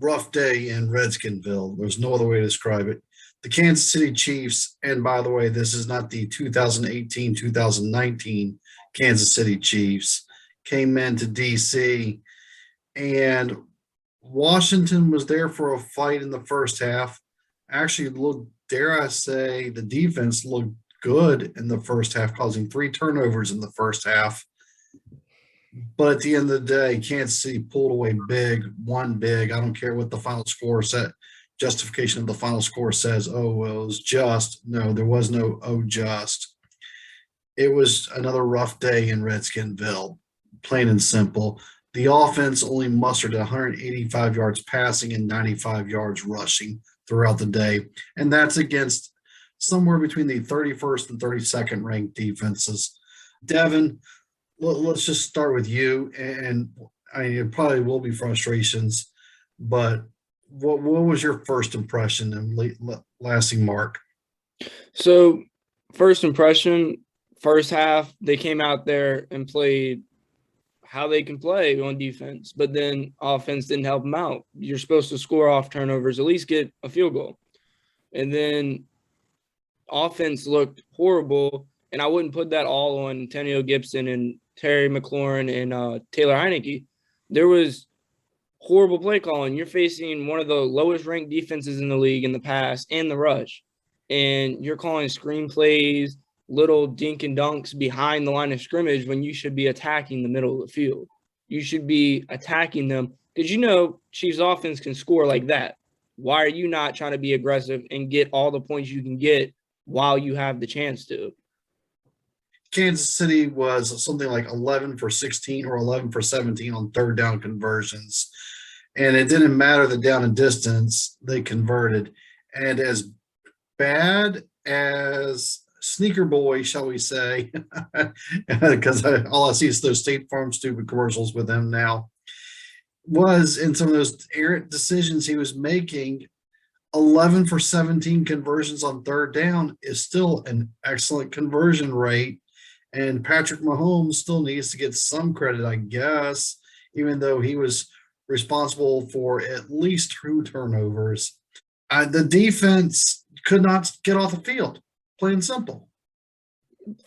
rough day in Redskinville. There's no other way to describe it. The Kansas City Chiefs, and by the way, this is not the 2018 2019 Kansas City Chiefs, came into DC, and Washington was there for a fight in the first half. Actually, dare I say, the defense looked good in the first half, causing three turnovers in the first half. But at the end of the day, Kansas City pulled away big, won big. I don't care what the final score said. Justification of the final score says, oh, well, it was just. No, there was no oh, just. It was another rough day in Redskinville, plain and simple. The offense only mustered 185 yards passing and 95 yards rushing throughout the day. And that's against somewhere between the 31st and 32nd ranked defenses. Devin, let's just start with you. And I mean, it probably will be frustrations, but what was your first impression and lasting mark? So, first impression, first half, they came out there and played how they can play on defense, but then offense didn't help them out. You're supposed to score off turnovers, at least get a field goal. And then offense looked horrible, and I wouldn't put that all on Antonio Gibson and Terry McLaurin and Taylor Heinicke. There was horrible play calling. You're facing one of the lowest ranked defenses in the league in the pass and the rush, and you're calling screen plays, little dink and dunks behind the line of scrimmage when you should be attacking the middle of the field. You should be attacking them because Chiefs offense can score like that. Why are you not trying to be aggressive and get all the points you can get while you have the chance to? Kansas City was something like 11 for 16 or 11 for 17 on third down conversions. And it didn't matter the down and distance, they converted. And as bad as Sneaker Boy, shall we say, because all I see is those State Farm stupid commercials with him now, was in some of those errant decisions he was making. 11 for 17 conversions on third down is still an excellent conversion rate. And Patrick Mahomes still needs to get some credit, I guess, even though he was responsible for at least two turnovers. The defense could not get off the field, plain and simple.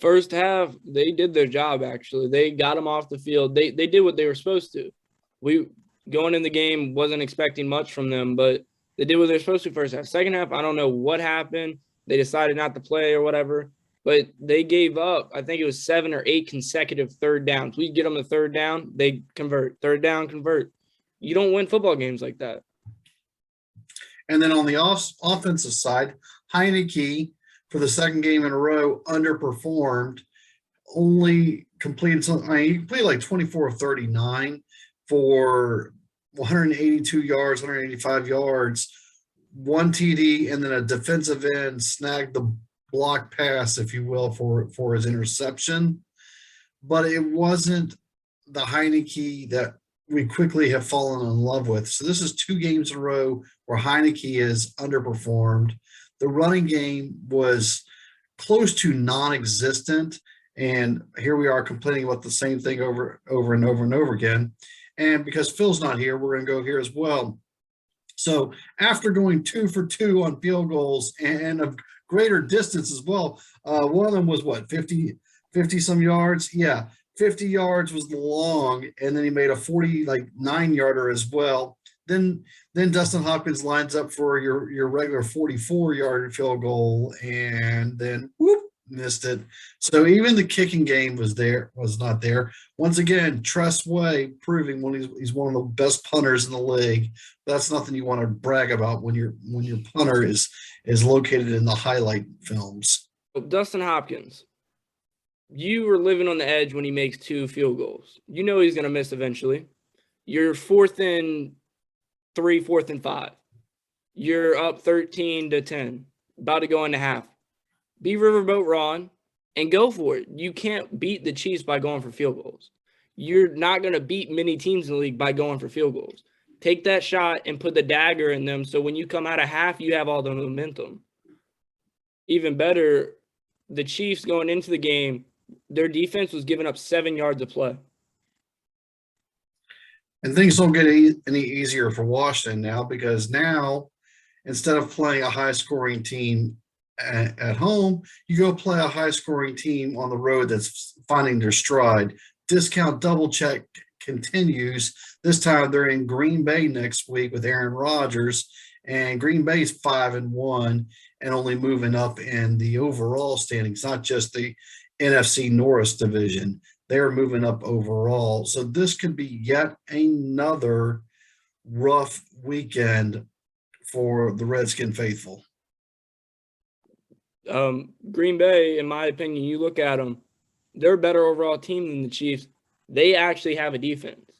First half, they did their job, actually. They got them off the field. They did what they were supposed to. We, going in the game, wasn't expecting much from them, but they did what they're supposed to first half. Second half, I don't know what happened. They decided not to play or whatever. But they gave up, I think it was 7 or 8 consecutive third downs. We get them a third down, they convert. Third down, convert. You don't win football games like that. And then on the offensive side, Heinicke, for the second game in a row, underperformed, only completed something. He completed like 24 of 39 for 182 yards, 185 yards, one TD, and then a defensive end snagged the block pass, if you will, for his interception. But it wasn't the Heinicke that we quickly have fallen in love with. So this is 2 games in a row where Heinicke is underperformed. The running game was close to non-existent, and here we are complaining about the same thing over and over and over again. And because Phil's not here, we're going to go here as well. So after going 2 for 2 on field goals and of greater distance as well. One of them was 50 some yards. Yeah, 50 yards was long, and then he made a 49-yarder as well. Then Dustin Hopkins lines up for your regular 44-yard field goal, and then missed it. So even the kicking game was not there. Once again, Tress Way proving he's one of the best punters in the league. That's nothing you want to brag about when your punter is located in the highlight films. Dustin Hopkins, you were living on the edge when he makes 2 field goals. You know he's going to miss eventually. You're 4th and 3, 4th and 5. You're up 13-10, about to go into half. Be Riverboat Ron and go for it. You can't beat the Chiefs by going for field goals. You're not going to beat many teams in the league by going for field goals. Take that shot and put the dagger in them so when you come out of half, you have all the momentum. Even better, the Chiefs going into the game, their defense was giving up 7 yards of play. And things don't get any easier for Washington now, because now instead of playing a high scoring team at home, you go play a high scoring team on the road that's finding their stride. Discount double check continues. This time they're in Green Bay next week with Aaron Rodgers, and Green Bay's 5-1 and only moving up in the overall standings, not just the NFC North division. They're moving up overall. So this could be yet another rough weekend for the Redskin faithful. Green Bay, in my opinion, you look at them, they're a better overall team than the Chiefs. They actually have a defense.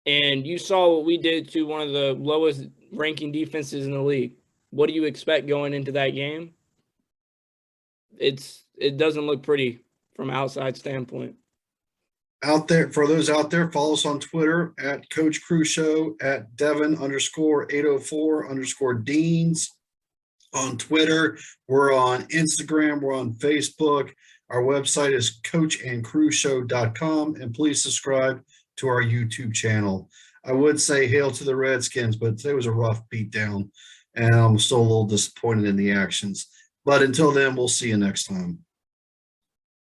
And you saw what we did to one of the lowest ranking defenses in the league. What do you expect going into that game? It doesn't look pretty from an outside standpoint. Out there, for those out there, follow us on Twitter at Coach Crew Show, at Devin_804_Deans on Twitter. We're on Instagram. We're on Facebook. Our website is coachandcrewshow.com, and please subscribe to our YouTube channel. I would say hail to the Redskins, but today was a rough beatdown, and I'm still a little disappointed in the actions. But until then, we'll see you next time.